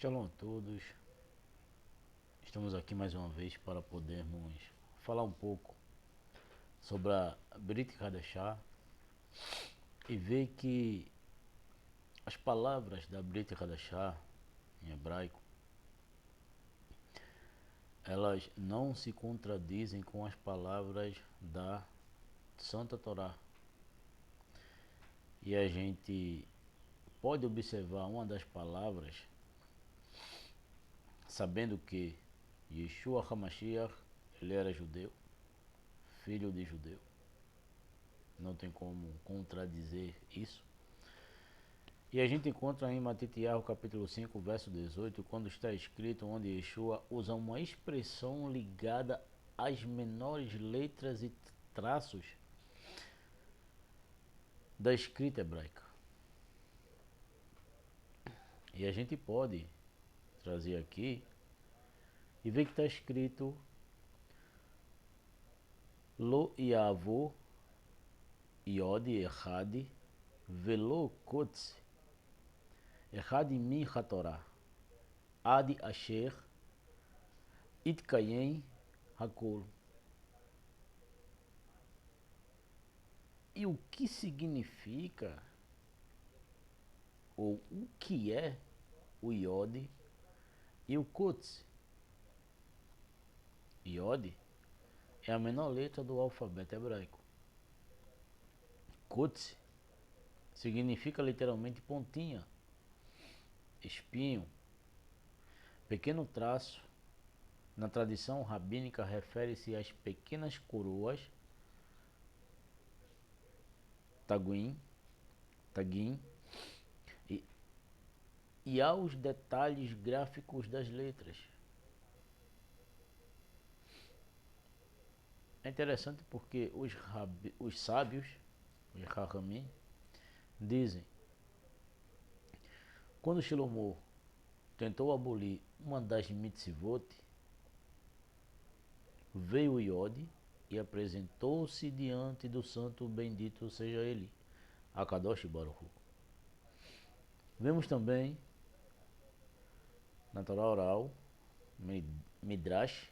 Shalom a todos, estamos aqui mais uma vez para podermos falar um pouco sobre a Brit Hadashah e ver que as palavras da Brit Hadashah em hebraico, elas não se contradizem com as palavras da Santa Torá. E a gente pode observar uma das palavras, sabendo que Yeshua HaMashiach, ele era judeu, filho de judeu. Não tem como contradizer isso. E a gente encontra em Matitiahu capítulo 5, verso 18, quando está escrito onde Yeshua usa uma expressão ligada às menores letras e traços da escrita hebraica. E a gente pode trazer aqui e ver que está escrito Lo Yavo Yod Echad Velo Kotz Echad Mi HaTorah Ad Asher Itkayem Hakol. E o que significa ou o que é o Yod e o Kotz? Yod é a menor letra do alfabeto hebraico. Kotz significa literalmente pontinha, espinho, pequeno traço. Na tradição rabínica refere-se às pequenas coroas, tagim, e aos detalhes gráficos das letras. É interessante porque os sábios, os Rahamim, dizem: quando Shlomo tentou abolir uma das mitzvot, veio o Yod e apresentou-se diante do santo, bendito seja ele, Akadosh Baruch Hu. Vemos também na Torá oral, Midrash,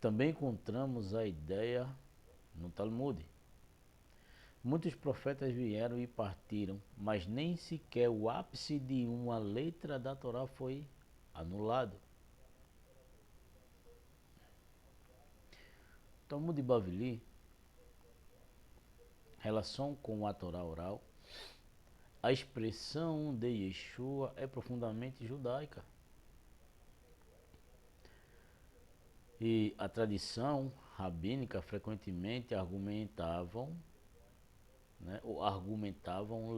também encontramos a ideia no Talmud. Muitos profetas vieram e partiram, mas nem sequer o ápice de uma letra da Torá foi anulado. Talmud de Bavili, relação com a Torá oral, a expressão de Yeshua é profundamente judaica. E a tradição rabínica frequentemente argumentavam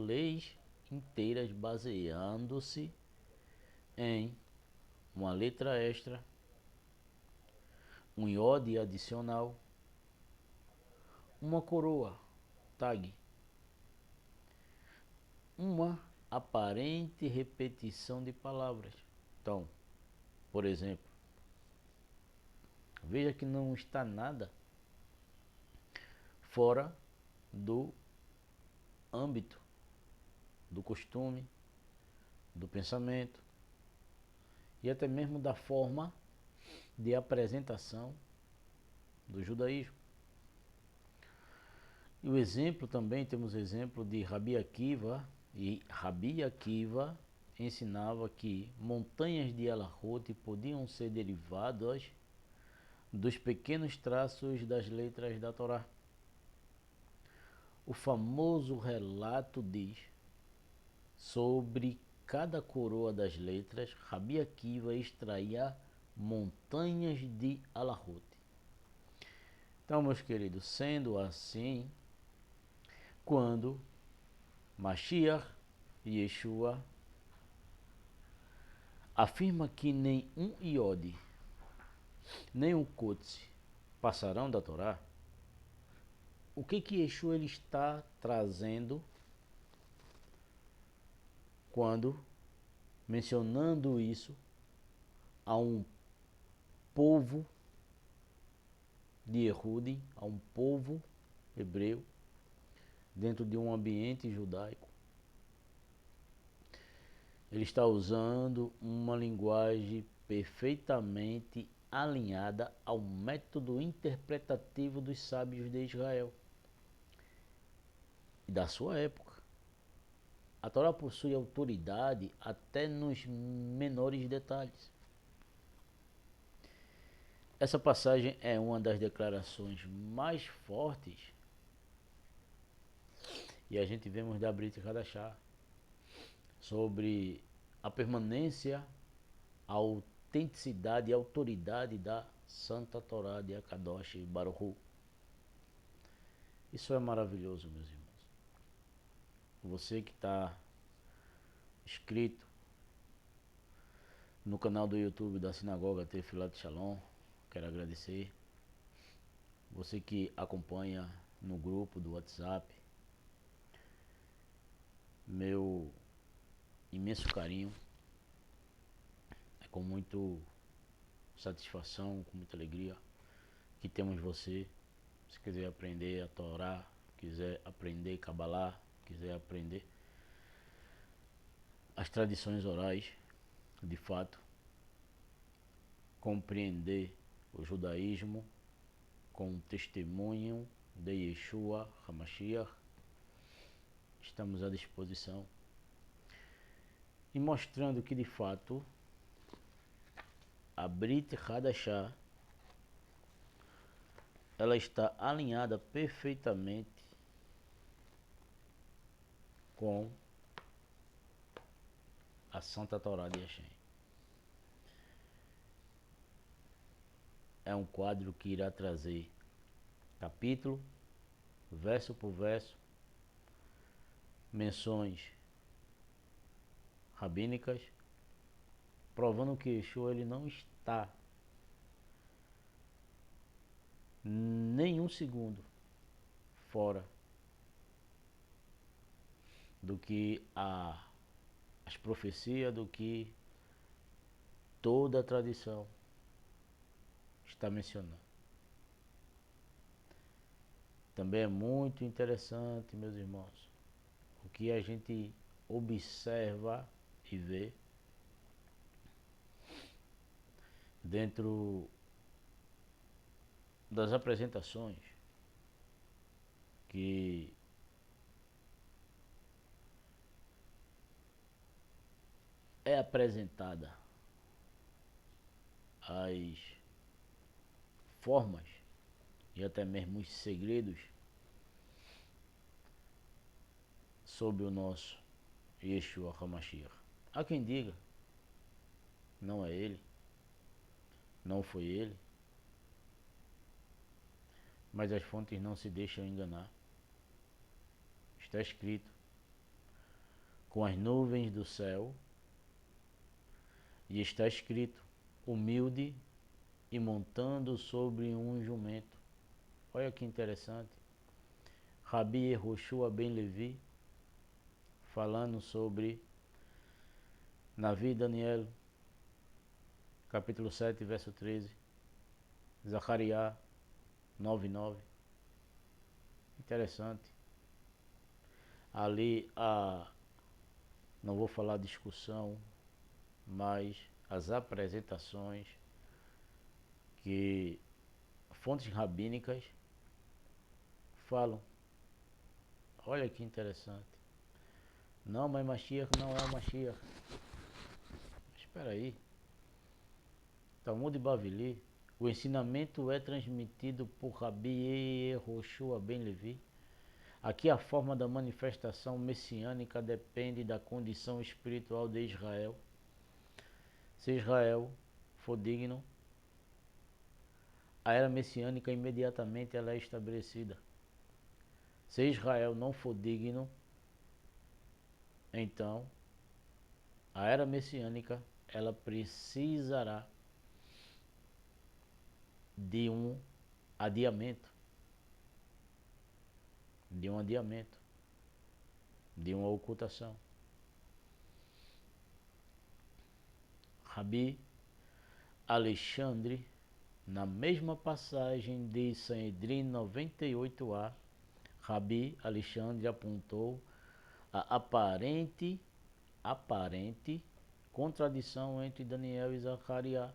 leis inteiras baseando-se em uma letra extra, um iode adicional, uma coroa, tag, uma aparente repetição de palavras. Então, por exemplo, veja que não está nada fora do âmbito, do costume, do pensamento e até mesmo da forma de apresentação do judaísmo. E o exemplo também, temos o exemplo de Rabi Akiva, e Rabi Akiva ensinava que montanhas de Alahot podiam ser derivadas dos pequenos traços das letras da Torá. O famoso relato diz: sobre cada coroa das letras, Rabi Akiva extraía montanhas de Alahot. Então, meus queridos, sendo assim, quando Mashiach e Yeshua afirma que nem um iode, nem um kotze passarão da Torá, o que Yeshua ele está trazendo quando mencionando isso a um povo de Yehudi, a um povo hebreu, dentro de um ambiente judaico? ele está usando uma linguagem perfeitamente alinhada ao método interpretativo dos sábios de Israel e da sua época. A Torá possui autoridade até nos menores detalhes. Essa passagem é uma das declarações mais fortes e a gente vemos da Brit Hadashah sobre a permanência, a autenticidade e autoridade da Santa Torá de Akadosh Baruch Hu. Isso é maravilhoso, meus irmãos. Você que está inscrito no canal do YouTube da Sinagoga Tefilat Shalom, quero agradecer. Você que acompanha no grupo do WhatsApp, meu imenso carinho. É com muita satisfação, com muita alegria que temos você. Se quiser aprender a Torá, quiser aprender Kabbalah, quiser aprender as tradições orais, de fato, compreender o judaísmo com o testemunho de Yeshua HaMashiach, estamos à disposição e mostrando que de fato a Brit Hadashah ela está alinhada perfeitamente com a Santa Torá de Hashem. É um quadro que irá trazer capítulo, verso por verso, menções rabínicas, provando que Yeshua ele não está nenhum segundo fora do que as profecias, do que toda a tradição está mencionando. Também é muito interessante, meus irmãos, o que a gente observa e vê dentro das apresentações que é apresentada as formas e até mesmo os segredos sobre o nosso Yeshua HaMashiach. Há quem diga, não é ele, não foi ele, mas as fontes não se deixam enganar. Está escrito, com as nuvens do céu, e está escrito, humilde e montando sobre um jumento. Olha que interessante. Rabi Yehoshua ben Levi, falando sobre Navi Daniel, capítulo 7, verso 13, Zacariá 9:9. Interessante. Ali não vou falar discussão, mas as apresentações que fontes rabínicas falam. Olha que interessante. Não, mas Mashiach não é o Mashiach. Espera aí. Talmud Bavili, o ensinamento é transmitido por Rabi Yehoshua ben Levi. Aqui a forma da manifestação messiânica depende da condição espiritual de Israel. Se Israel for digno, a era messiânica imediatamente ela é estabelecida. Se Israel não for digno, então a era messiânica ela precisará de um adiamento, de uma ocultação. Rabi Alexandre, na mesma passagem de Sanhedrin 98a, Rabi Alexandre apontou a aparente aparente contradição entre Daniel e Zacarias.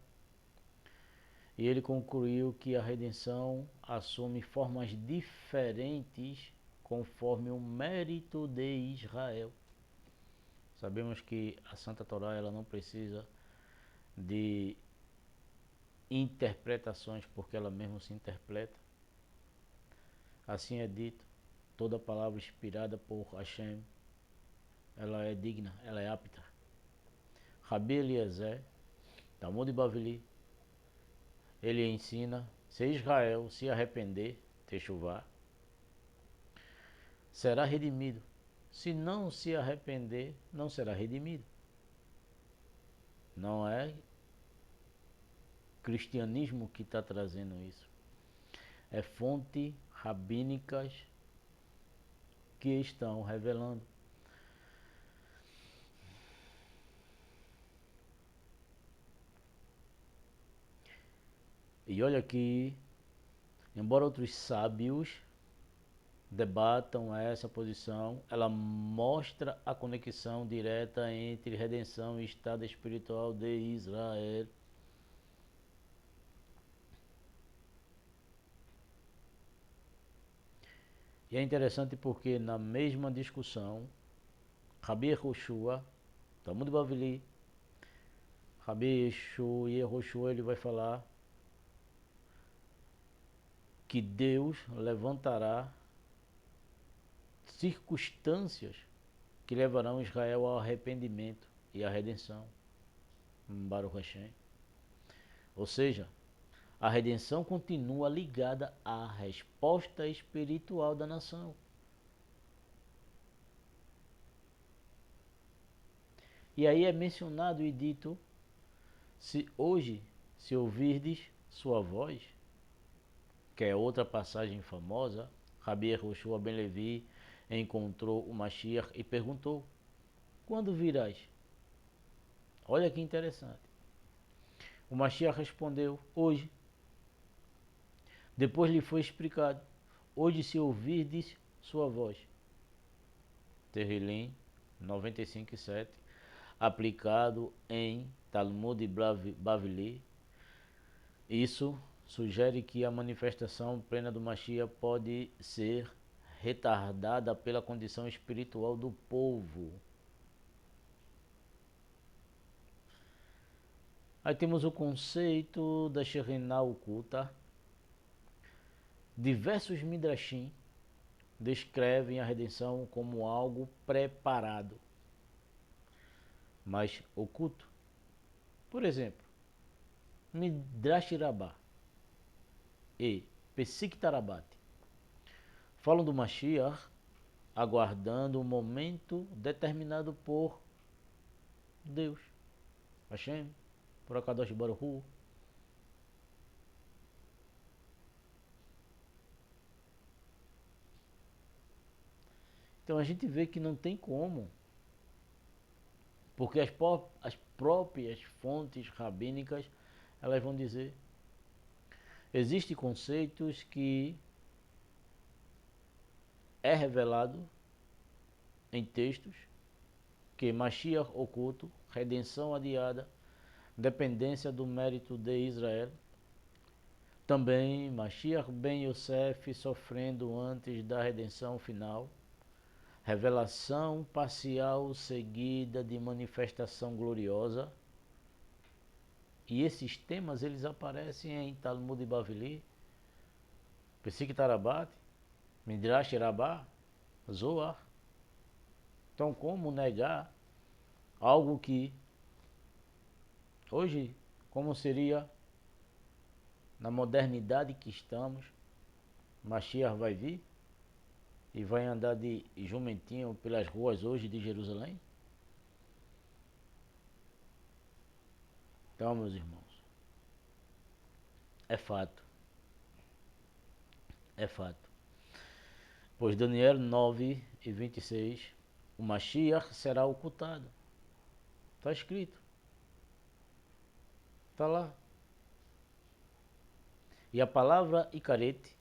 E ele concluiu que a redenção assume formas diferentes conforme o mérito de Israel. Sabemos que a Santa Torá ela não precisa de interpretações porque ela mesma se interpreta. Assim é dito, toda palavra inspirada por Hashem, ela é digna, ela é apta. Rabi Eliezer, Talmud de Bavili, ele ensina, se Israel se arrepender, Techuvá, será redimido. Se não se arrepender, não será redimido. Não é cristianismo que está trazendo isso. É fontes rabínicas que estão revelando. E olha que, embora outros sábios debatam essa posição, ela mostra a conexão direta entre redenção e estado espiritual de Israel. E é interessante porque na mesma discussão, Rabi Yehoshua, Talmud Bavili, Rabi Yehoshua, ele vai falar que Deus levantará circunstâncias que levarão Israel ao arrependimento e à redenção. Baruch Hashem. Ou seja, a redenção continua ligada à resposta espiritual da nação. E aí é mencionado e dito, se hoje, se ouvirdes sua voz, que é outra passagem famosa, Rabi Yehoshua ben Levi encontrou o Mashiach e perguntou, quando virás? Olha que interessante. O Mashiach respondeu, hoje. Depois lhe foi explicado, hoje se ouvirdes sua voz. Terrilim 95:7, aplicado em Talmud Bavili. Isso sugere que a manifestação plena do Mashiach pode ser retardada pela condição espiritual do povo. Aí temos o conceito da Shekhinah oculta. Diversos Midrashim descrevem a redenção como algo preparado, mas oculto. Por exemplo, Midrash Rabbah e Pesik Tarabat falam do Mashiach aguardando um momento determinado por Deus, Hashem, por Akadosh Baruch Hu. Então a gente vê que não tem como, porque as próprias fontes rabínicas elas vão dizer, existem conceitos que é revelado em textos que Mashiach oculto, redenção adiada, dependência do mérito de Israel. Também Mashiach ben Yosef sofrendo antes da redenção final. Revelação parcial seguida de manifestação gloriosa. E esses temas eles aparecem em Talmud Bavili, Pesik Tarabat, Midrash Rabbah, Zohar. Então como negar algo que hoje, como seria na modernidade que estamos, Mashiach vai vir e vai andar de jumentinho pelas ruas hoje de Jerusalém? Então, meus irmãos, é fato. É fato. Pois Daniel 9:26, o Mashiach será ocultado. Está escrito. Está lá. E a palavra icarete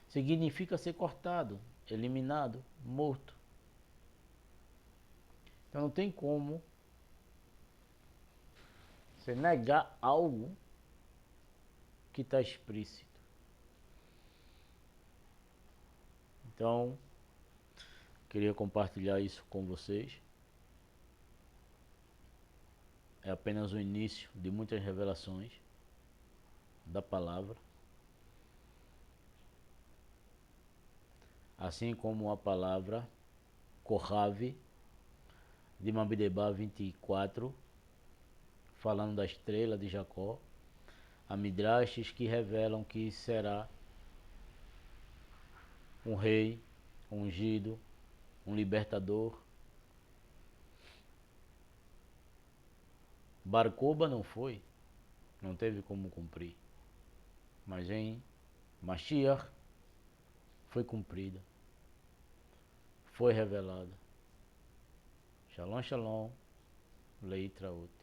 significa ser cortado, eliminado, morto. Então não tem como você negar algo que está explícito. Então, queria compartilhar isso com vocês. É apenas o início de muitas revelações da palavra. Assim como a palavra Corrave de Mabidebá 24, falando da estrela de Jacó, há midrashes que revelam que será um rei, um ungido, um libertador. Barcoba não foi, não teve como cumprir, mas em Mashiach foi cumprida, foi revelada. Shalom, shalom, leitra out.